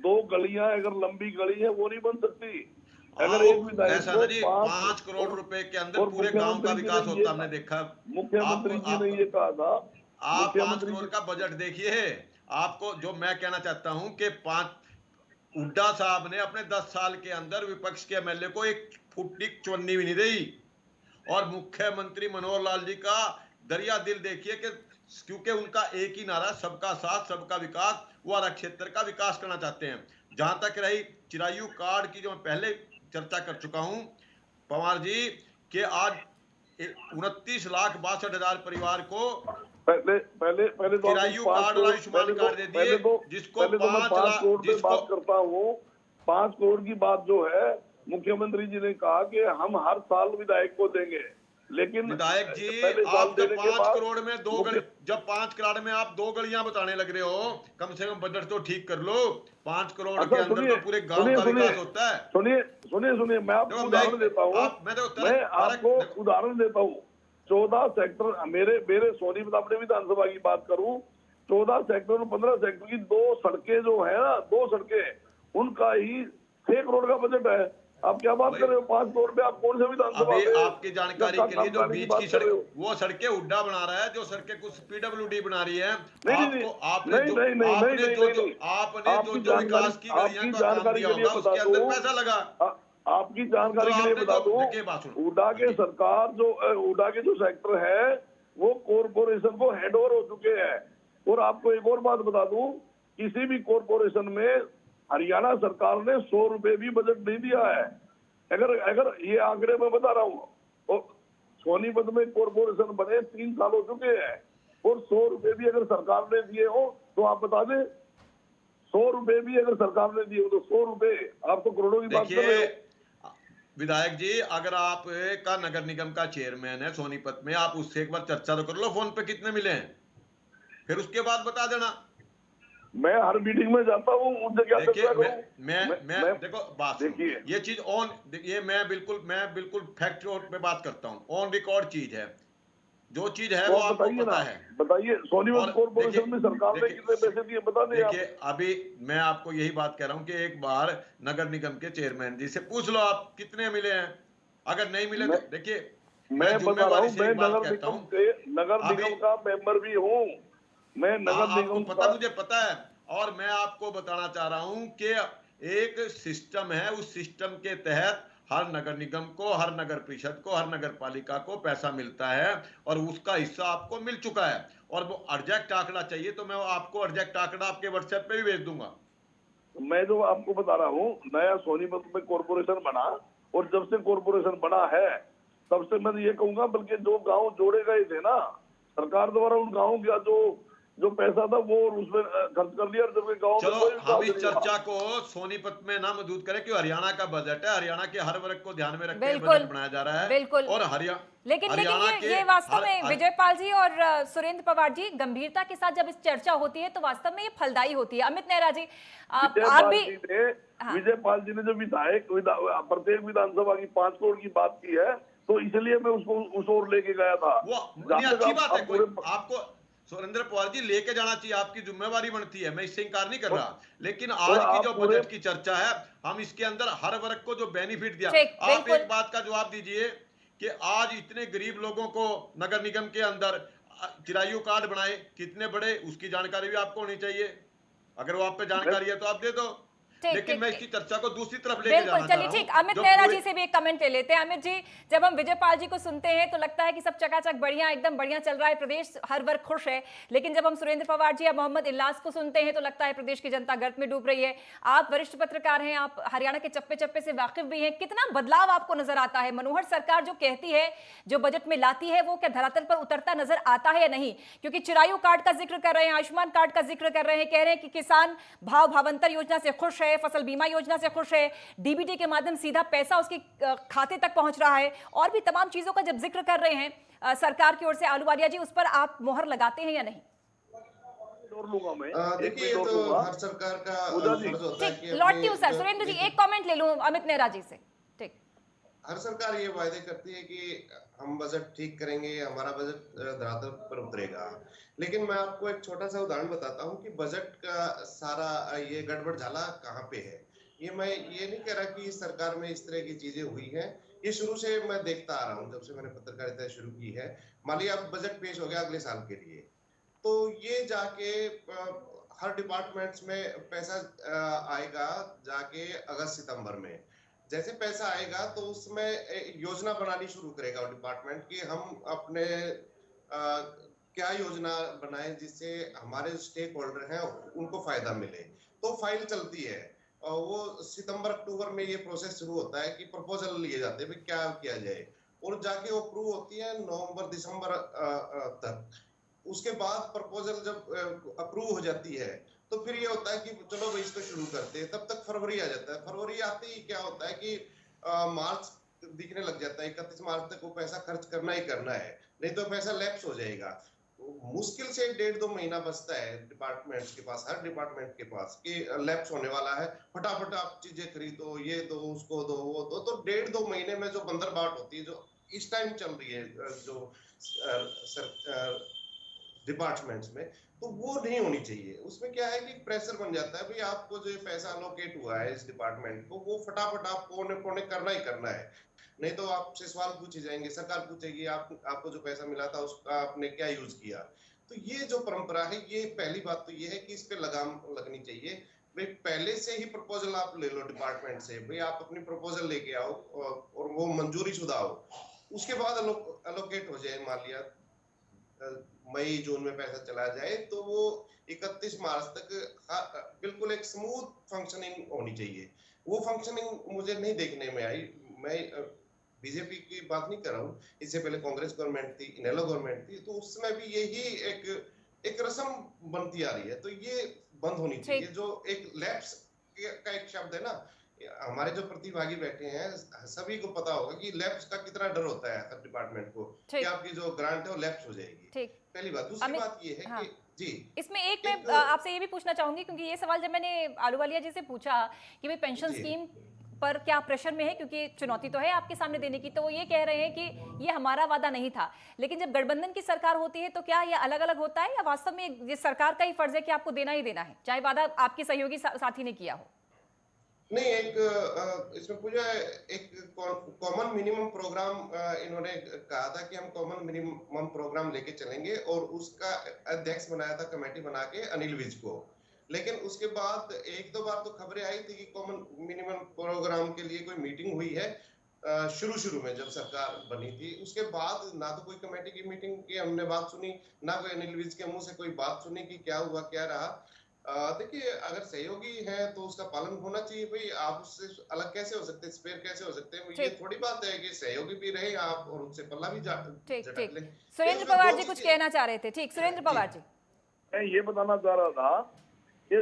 2 गलियां अगर लंबी गली है वो नहीं बन सकती। अगर एक विधायक ऐसा ना जी, 5 करोड़ रुपए के अंदर पूरे गांव का विकास होता हमने देखा। मुख्यमंत्री जी ने ये कहा था। आप 5 करोड़ का बजट देखिए। आपको जो मैं कहना चाहता हूं कि हुड्डा साहब ने अपने 10 साल के अंदर विपक्ष के एमएलए को एक फुट की चवन्नी भी नहीं दी। और मुख्यमंत्री मनोहर लाल जी का दरिया दिल देखिए कि क्योंकि उनका एक ही नारा, सबका साथ सबका विकास, वो हर क्षेत्र का विकास करना चाहते हैं। जहां तक रही चिरायु कार्ड की, जो मैं पहले चर्चा कर चुका हूं पवार जी, कि आज 29,62,000 परिवार को पहले तो चिरायु कार्ड और आयुष्मान कार्ड दे दिए, जिसको 5 करोड़ की बात करता हूँ। 5 करोड़ की बात जो है, मुख्यमंत्री जी ने कहा कि हम हर साल विधायक को देंगे, लेकिन विधायक जी आप जब 5 करोड़ में 2 गली, जब 5 करोड़ में आप 2 गलियां बताने लग रहे हो, कम से कम बजट तो ठीक कर लो। 5 करोड़ के अंदर तो पूरे गांव का विकास होता है। सुनिए, मैं आपको उदाहरण देता हूँ। मैं आपको उदाहरण देता हूँ। 14 सेक्टर मेरे सोनीपत अपने विधानसभा की बात करूं, 14 सेक्टर और 15 सेक्टर की 2 सड़कें जो है ना, 2 सड़कें, उनका ही 6 करोड़ का बजट है। आप क्या बात कर रहे हो? 5 करोड़ पे आप कौन सा विधानसभा अभी में आपकी जानकारी के लिए जो बीच की सड़क, वो सड़कें हुड्डा बना रहा है, जो सड़कें कुछ पीडब्ल्यूडी बना रही है। आपने जो विकास की गलियां का काम दिया होगा उसके अंदर पैसा लगा। आपकी जानकारी के लिए बता दूं, हुड्डा के सरकार जो हुड्डा के जो सेक्टर है वो कॉरपोरेशन को हैंडओवर हो चुके हैं। और आपको एक और बात बता दूं, किसी भी कॉरपोरेशन में हरियाणा सरकार ने 100 रुपए भी बजट नहीं दिया है। अगर ये आंकड़े मैं बता रहा हूँ, और सोनीपत में कॉरपोरेशन बने 3 साल हो चुके हैं, और 100 रुपए भी अगर सरकार ने दिए हो तो आप बता दें, 100 रुपए भी अगर सरकार ने दिए हो तो 100 रुपए, आप तो करोड़ों की बात कर रहे हो। विधायक जी, अगर आप का नगर निगम का चेयरमैन है सोनीपत में, आप उससे एक बार चर्चा तो कर लो फोन पे कितने मिले हैं, फिर उसके बाद बता देना। मैं हर मीटिंग में जाता हूँ, उनसे क्या चर्चा करूं? मैं देखो बात देखिए, ये चीज ऑन, ये मैं बिल्कुल फैक्ट पे बात करता हूँ, ऑन रिकॉर्ड चीज है, जो चीज है वो आपको पता है। बताइए, सोनीपत कॉर्पोरेशन में सरकार ने कितने पैसे दिए बता दें। देखिए, अभी मैं आपको यही बात कह रहा हूँ कि एक बार नगर निगम के चेयरमैन जी से पूछ लो आप कितने मिले हैं। अगर नहीं मिले तो देखिए, मैं बता रहा हूँ, मैं नगर निगम का मेंबर भी हूँ, मैं नगर निगम मुझे पता है। और मैं आपको बताना चाह रहा हूं कि एक सिस्टम है, उस सिस्टम के तहत हर नगर निगम को, हर नगर परिषद को, हर नगर पालिका को पैसा मिलता है, और उसका हिस्सा आपको मिल चुका है। और वो एग्जैक्ट आंकड़ा चाहिए तो मैं आपको एग्जैक्ट आंकड़ा आपके व्हाट्सएप पे भी भेज दूंगा। मैं जो आपको बता रहा हूँ, नया सोनीपत में कॉर्पोरेशन बना, और जब से कॉर्पोरेशन बना है तब से मैं ये कहूंगा, बल्कि जो गांव जोड़े गए थे ना सरकार द्वारा, उन गाँव का जो पैसा था वो उसमें खर्च कर दिया। जब गाँव चलो हम इस चर्चा को सोनीपत में ना महदूद करें कि हरियाणा का बजट है, हरियाणा के हर वर्ग को ध्यान में रखकर बजट बनाया जा रहा है। बिल्कुल। और लेकिन ये वास्तव में विजयपाल जी और सुरेंद्र पवार जी, गंभीरता के साथ जब इस चर्चा होती है तो वास्तव में ये फलदायी होती है। अमित नेहरा जी, आप भी विजयपाल जी ने जो विधायक प्रत्येक विधानसभा की 5 करोड़ की बात की है, तो इसलिए मैं उसको उस ओर लेके गया था। वो अच्छी बात है, कोई आपको सुरेंद्र पवार जी लेके जाना चाहिए, आपकी जिम्मेवारी बनती है, मैं इससे इंकार नहीं कर रहा। लेकिन आज की जो बजट की चर्चा है, हम इसके अंदर हर वर्ग को जो बेनिफिट दिया, आप एक बात का जवाब दीजिए कि आज इतने गरीब लोगों को नगर निगम के अंदर चिरायु कार्ड बनाए, कितने बड़े, उसकी जानकारी भी आपको होनी चाहिए। अगर वो आप पे जानकारी है तो आप दे दो। लेकिन मैं इसकी चर्चा को दूसरी तरफ लेके जाना चाह रहा हूं। चलिए ठीक, अमित नेहरा जी से भी एक कमेंट ले लेते हैं। अमित जी, जब हम विजयपाल जी को सुनते हैं तो लगता है कि सब चकाचक बढ़िया, एकदम बढ़िया चल रहा है, प्रदेश हर वर्ग खुश है। लेकिन जब हम सुरेंद्र पवार जी या मोहम्मद इल्लास को सुनते हैं तो लगता है प्रदेश की जनता गर्त में डूब रही है। आप वरिष्ठ पत्रकार हैं, आप हरियाणा के चप्पे चप्पे से वाकिफ भी हैं, कितना बदलाव आपको नजर आता है? मनोहर सरकार जो कहती है, जो बजट में लाती है, वो क्या धरातल पर उतरता नजर आता है या नहीं? क्योंकि चिरायु कार्ड का जिक्र कर रहे हैं, आयुष्मान कार्ड का जिक्र कर रहे हैं, कह रहे हैं कि किसान भावांतर योजना से खुश है, फसल बीमा योजना से खुश है, डीबीटी के माध्यम सीधा पैसा उसके खाते तक पहुंच रहा है, और भी तमाम चीजों का जब जिक्र कर रहे हैं सरकार की ओर से। आलूवालिया जी, उस पर आप मोहर लगाते हैं या नहीं? देखिए, तो हर सरकार का फर्ज होता है कि लौटती हूं सर, सुरेंद्र जी एक कमेंट ले लूं अमित नेहरा जी से। ठीक, हर सरकार ये वायदे करती है कि हम बजट ठीक करेंगे, हमारा बजट धरातल पर उतरेगा। लेकिन मैं आपको एक छोटा सा उदाहरण बताता हूँ कि बजट का सारा ये गड़बड़ झाला कहाँ पे है। मैं ये नहीं कह रहा कि इस सरकार में इस तरह की चीजें हुई हैं, ये शुरू से मैं देखता आ रहा हूँ, जब से मैंने पत्रकारिता शुरू की है। मान लिया अब बजट पेश हो गया अगले साल के लिए, तो ये जाके हर डिपार्टमेंट्स में पैसा आएगा जाके अगस्त सितंबर में। जैसे पैसा आएगा तो उसमें योजना बनानी शुरू करेगा डिपार्टमेंट कि हम अपने क्या योजना बनाएं जिससे हमारे स्टेक होल्डर हैं उनको फायदा मिले। तो फाइल चलती है, और वो सितंबर अक्टूबर में ये प्रोसेस शुरू होता है कि प्रपोजल लिए जाते हैं क्या किया जाए, और जाके वो अप्रूव होती है नवंबर दिसंबर तक। उसके बाद प्रपोजल जब अप्रूव हो जाती है तो फिर ये होता है कि चलो भाई इसको शुरू करते हैं, तब तक फरवरी आ जाता है। फरवरी आते ही क्या होता है कि मार्च दिखने लग जाता है, 31 मार्च तक वो पैसा खर्च करना ही करना है, नहीं तो पैसा लैप्स हो जाएगा। मुश्किल से 1.5-2 महीना बचता है डिपार्टमेंट्स के पास, हर डिपार्टमेंट के पास, कि लैप्स होने वाला है, फटाफट आप चीजें खरीदो, ये दो, उसको दो, वो दो। तो 1.5-2 महीने में जो बंदरबाट होती है, जो इस टाइम चल रही है जो डिपार्टमेंट्स में, तो वो नहीं होनी चाहिए। उसमें क्या है कि प्रेशर बन जाता है, भाई आपको जो पैसा अलोकेट हुआ है इस डिपार्टमेंट को, वो फटाफट आपको पौने पौने करना ही करना है, नहीं तो आपसे सवाल पूछे जाएंगे, सरकार पूछेगी आपको जो पैसा मिला था उसका आपने क्या यूज किया। तो ये जो परंपरा है, ये पहली बात तो ये है कि इस पे लगाम लगनी चाहिए। भाई पहले से ही प्रपोजल आप ले लो डिपार्टमेंट से, भाई आप अपनी प्रपोजल लेके आओ और वो मंजूरी शुदा हो, उसके बाद अलोकेट हो जाए। मान लिया मई जून में पैसा चला जाए, तो वो 31 मार्च तक बिल्कुल एक स्मूथ फंक्शनिंग होनी चाहिए। वो फंक्शनिंग मुझे नहीं देखने में आई। मैं बीजेपी की बात नहीं कर रहा हूँ, इससे पहले कांग्रेस गवर्नमेंट थी, इनेलो गवर्नमेंट थी, तो उसमें भी यही एक रस्म बनती आ रही है, तो ये बंद होनी चाहिए। जो एक लैप्स का एक शब्द है ना, हमारे जो प्रतिभागी बैठे हैं सभी को पता होगा कि लैप्स का कितना डर होता है हर डिपार्टमेंट को, कि आपकी जो ग्रांट है वो लैप्स हो जाएगी। पहली बात। दूसरी बात ये है कि जी, इसमें मैं आपसे ये भी पूछना चाहूंगी, क्योंकि ये सवाल जब मैंने आलूवालिया जी से पूछा कि भाई पेंशन स्कीम पर क्या प्रेशर में है, क्योंकि चुनौती तो है आपके सामने देने की, तो वो ये कह रहे हैं कि ये हमारा वादा नहीं था। लेकिन जब गठबंधन की सरकार होती है तो क्या ये अलग अलग होता है, या वास्तव में ये सरकार का ही फर्ज है कि आपको देना ही देना है, चाहे वादा आपके सहयोगी साथी ने किया हो? नहीं, इसमें पूजा एक कॉमन मिनिमम प्रोग्राम इन्होंने कहा था कि हम कॉमन मिनिमम प्रोग्राम लेके चलेंगे, और उसका अध्यक्ष बनाया था कमेटी बना के अनिल विज को। लेकिन उसके बाद एक दो बार तो खबरें आई थी कि कॉमन मिनिमम प्रोग्राम के लिए कोई मीटिंग हुई है शुरू में जब सरकार बनी थी। उसके बाद ना तो कोई कमेटी की मीटिंग की हमने बात सुनी, ना कोई अनिल विज के मुंह से कोई बात सुनी कि क्या हुआ क्या रहा। देखिए, अगर सहयोगी है तो उसका पालन होना चाहिए। भाई आप उससे अलग कैसे हो सकते हैं, स्पेयर कैसे हो सकते हैं? ये थोड़ी बात है कि सहयोगी भी रहे आप और उनसे पल्ला भी ठीक। ले। सुरेंद्र पवार जी कुछ कहना चाह रहे थे। ठीक, सुरेंद्र पवार जी। मैं ये बताना चाह रहा था कि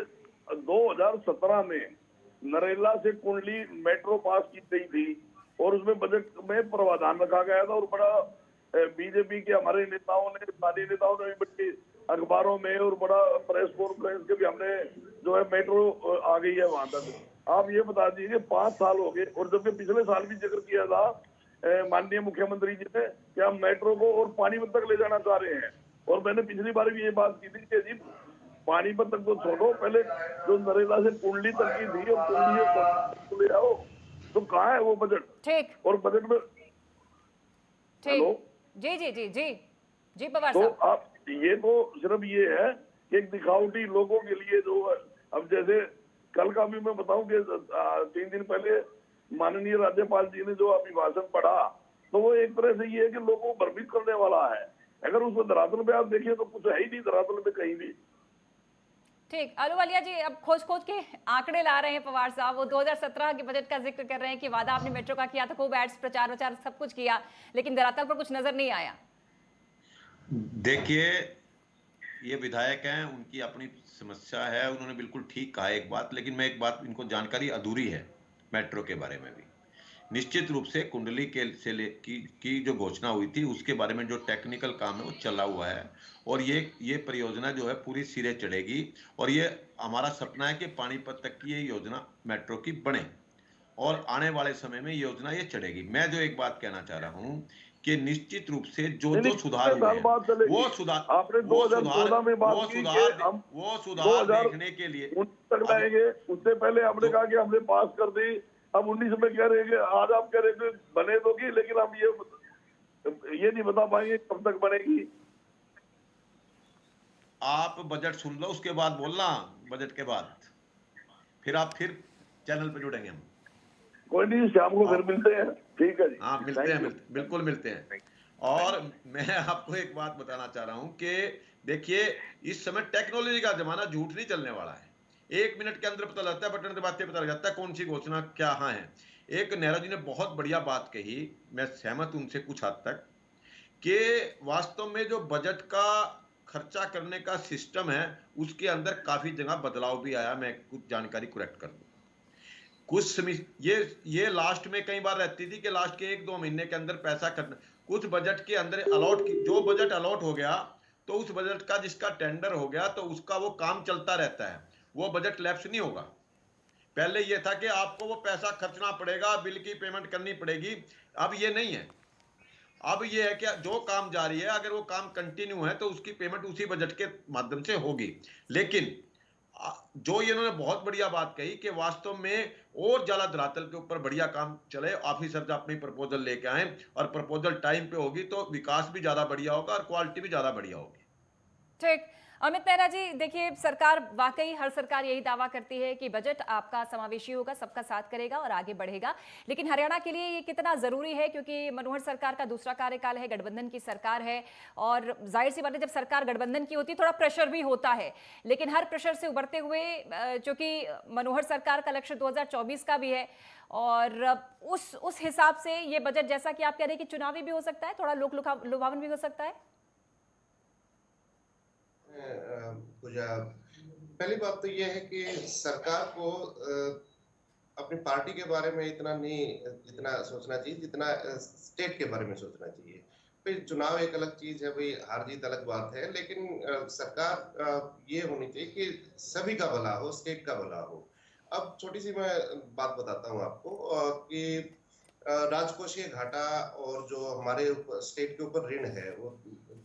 2017 में नरेला से कुंडली मेट्रो पास की गई थी, और उसमें बजट में प्रावधान रखा गया था, और बड़ा बीजेपी के हमारे नेताओं ने, स्थानीय नेताओं ने भी अखबारों में और बड़ा प्रेस कॉन्फ्रेंस के भी हमने जो है मेट्रो आ गई है वहां तक। आप ये बता दीजिए 5 साल हो गए, और जबकि पिछले साल भी जिक्र किया था माननीय मुख्यमंत्री जी ने कि हम मेट्रो को और पानीपत तक ले जाना चाह रहे हैं। और मैंने पिछली बार भी ये बात की थी कि जी पानीपत तक तो छोड़ो, पहले जो नरेला से कुंडली तक की थी और कुंडली से ले आओ, तो कहाँ है वो बजट? ठीक। और बजट में जी पवार तो साहब, आप ये तो सिर्फ ये है कि एक दिखावटी लोगों के लिए जो, अब जैसे कल का भी मैं बताऊं कि 3 दिन पहले माननीय राज्यपाल जी ने जो अभिभाषण पढ़ा, तो वो एक तरह से ये है कि लोगों को भ्रमित करने वाला है। अगर उसमें धरातल पे आप देखिए तो कुछ है ही नहीं धरातल पे कहीं भी। ठीक। आलूवालिया जी, अब खोज के आंकड़े ला रहे हैं पवार साहब। वो 2017 के बजट का जिक्र कर रहे हैं कि वादा आपने मेट्रो का किया था, खूब एड्स, प्रचार वचार सब कुछ किया, लेकिन धरातल पर कुछ नजर नहीं आया। देखिए, ये विधायक हैं, उनकी अपनी समस्या है, उन्होंने बिल्कुल ठीक कहा एक बात, लेकिन मैं एक बात, इनको जानकारी अधूरी है मेट्रो के बारे में भी। निश्चित रूप से कुंडली की जो घोषणा हुई थी उसके बारे में जो टेक्निकल काम है वो चला हुआ है, और ये परियोजना जो है पूरी सिरे चढ़ेगी, और ये हमारा सपना है कि पानीपत तक की ये योजना मेट्रो की बने, और आने वाले समय में योजना ये चढ़ेगी। मैं जो एक बात कहना चाह रहा हूँ कि निश्चित रूप से जो सुधार हुए हैं, वो सुधार आपने 2014 में बात की कि वो सुधार देखने के लिए तक लाएंगे। उससे पहले हमने कहा कि हमने पास कर दी, अब 19 में कह रहे हैं, आज आप कह रहे हैं बने तो की, लेकिन हम ये नहीं बता पाएंगे कब तक बनेगी। आप बजट सुन लो, उसके बाद बोलना, बजट के बाद फिर आप चैनल पे जुड़ेंगे हम। कोई नहीं, शाम को फिर मिलते हैं। ठीक है जी। हाँ, मिलते हैं, बिल्कुल मिलते हैं। और मैं आपको एक बात बताना चाह रहा हूं कि देखिए, इस समय टेक्नोलॉजी का जमाना, झूठ नहीं चलने वाला है। 1 मिनट के अंदर पता लगता है, बटन दबाते पता लग जाता है कौन सी घोषणा क्या है। एक नेहरू जी ने बहुत बढ़िया बात कही, मैं सहमत उनसे कुछ हद तक, कि वास्तव में जो बजट का खर्चा करने का सिस्टम है उसके अंदर काफी जगह बदलाव भी आया। मैं कुछ जानकारी करेक्ट कर दूं, कुछ ये लास्ट में कई बार रहती थी कि लास्ट के 1-2 महीने के अंदर पैसा करना, कुछ बजट के अंदर जो बजट अलॉट हो गया तो उस बजट का जिसका टेंडर हो गया तो उसका वो काम चलता रहता है, वो बजट लैप्स नहीं होगा। पहले ये था कि आपको वो पैसा खर्चना पड़ेगा, बिल की पेमेंट करनी पड़ेगी, अब ये नहीं है। अब ये है कि जो काम जारी है, अगर वो काम कंटिन्यू है तो उसकी पेमेंट उसी बजट के माध्यम से होगी। लेकिन जो ये इन्होंने बहुत बढ़िया बात कही कि वास्तव में और ज्यादा धरातल के ऊपर बढ़िया काम चले, ऑफिसर अपनी प्रपोजल लेके आए और प्रपोजल टाइम पे होगी तो विकास भी ज्यादा बढ़िया होगा और क्वालिटी भी ज्यादा बढ़िया होगी। ठीक। अमित नेहरा जी, देखिए सरकार, वाकई हर सरकार यही दावा करती है कि बजट आपका समावेशी होगा, सबका साथ करेगा और आगे बढ़ेगा, लेकिन हरियाणा के लिए ये कितना जरूरी है, क्योंकि मनोहर सरकार का दूसरा कार्यकाल है, गठबंधन की सरकार है, और जाहिर सी बात है जब सरकार गठबंधन की होती है थोड़ा प्रेशर भी होता है, लेकिन हर प्रेशर से उबरते हुए चूंकि मनोहर सरकार का लक्ष्य 2024 का भी है, और उस हिसाब से ये बजट, जैसा कि आप कह रहे हैं कि चुनावी भी हो सकता है, थोड़ा लोक लुभावन भी हो सकता है। पूजा, पहली बात तो यह है कि सरकार को अपनी पार्टी के बारे में इतना सोचना चाहिए जितना स्टेट के बारे में सोचना चाहिए। फिर चुनाव एक अलग चीज है भाई, हार जीत अलग बात है, लेकिन सरकार ये होनी चाहिए कि सभी का भला हो, स्टेट का भला हो। अब छोटी सी मैं बात बताता हूँ आपको कि राजकोषीय घाटा और जो हमारे स्टेट के ऊपर ऋण है वो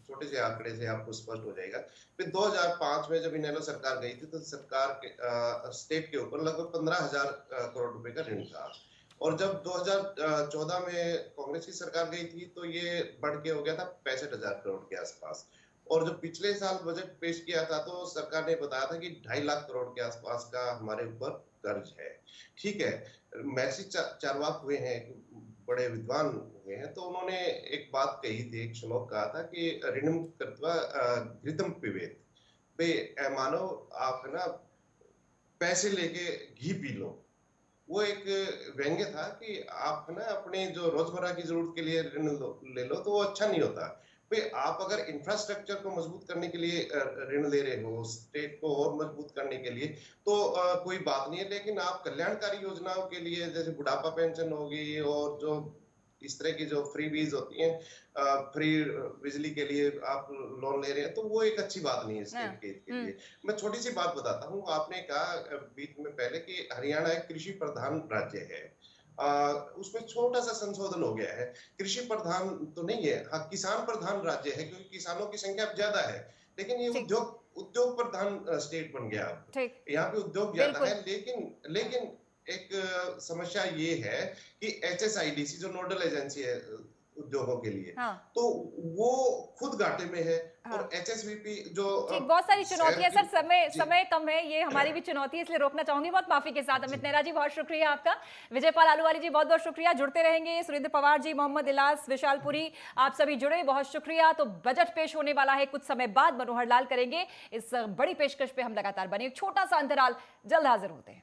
छोटे से आंकड़े से आपको स्पष्ट हो जाएगा। फिर 2005 में जब इनेलो सरकार गई थी तो सरकार के स्टेट के ऊपर लगभग 15,000 करोड़ रुपए का ऋण था, और जब 2014 में कांग्रेस की सरकार गई थी तो ये बढ़ के हो गया था 65,000 करोड़ के आसपास। और जब पिछले साल बजट पेश किया था तो सरकार ने बताया था कि 2.5 लाख करोड़ के आसपास का हमारे ऊपर कर्ज है। ठीक है, महर्षि चारवाक हुए हैं, बड़े विद्वान हुए हैं, तो उन्होंने एक बात कही थी, एक श्लोक कहा था कि ऋणम कृत्वा घृतम पिबेत, बे मानो आप है ना पैसे लेके घी पी लो। वो एक व्यंग्य था कि आप है ना अपने जो रोजमर्रा की जरूरत के लिए ऋण ले लो तो वो अच्छा नहीं होता। भाई आप अगर इंफ्रास्ट्रक्चर को मजबूत करने के लिए ऋण ले रहे हो, स्टेट को और मजबूत करने के लिए, तो कोई बात नहीं है, लेकिन आप कल्याणकारी योजनाओं के लिए जैसे बुढ़ापा पेंशन होगी और जो इस तरह की जो फ्री बीज होती हैं, फ्री बिजली के लिए आप लोन ले रहे हैं, तो वो एक अच्छी बात नहीं है स्टेट के लिए। मैं छोटी सी बात बताता हूँ, आपने कहा बीच में पहले कि हरियाणा एक कृषि प्रधान राज्य है, उसमें छोटा सा संशोधन हो गया है। कृषि प्रधान तो नहीं है, हाँ किसान प्रधान राज्य है, क्योंकि किसानों की संख्या ज्यादा है, लेकिन ये उद्योग प्रधान स्टेट बन गया। यहाँ पे उद्योग ज्यादा है, लेकिन एक समस्या ये है कि HSIDC जो नोडल एजेंसी है उद्योगों के लिए, तो वो खुद घाटे में है, और HSVP जो बहुत सारी चुनौतियां सर, समय कम है, ये हमारी भी चुनौती है, इसलिए रोकना चाहूंगी बहुत माफी के साथ। अमित नेहरा जी बहुत शुक्रिया आपका, विजयपाल आलूवाली जी बहुत बहुत शुक्रिया, जुड़ते रहेंगे, सुरेंद्र पवार जी, मोहम्मद इलास, विशालपुरी, आप सभी जुड़े, बहुत शुक्रिया। तो बजट पेश होने वाला है कुछ समय बाद, मनोहर लाल करेंगे इस बड़ी पेशकश पे हम लगातार बने, एक छोटा सा अंतराल, जल्द हाजिर होते हैं।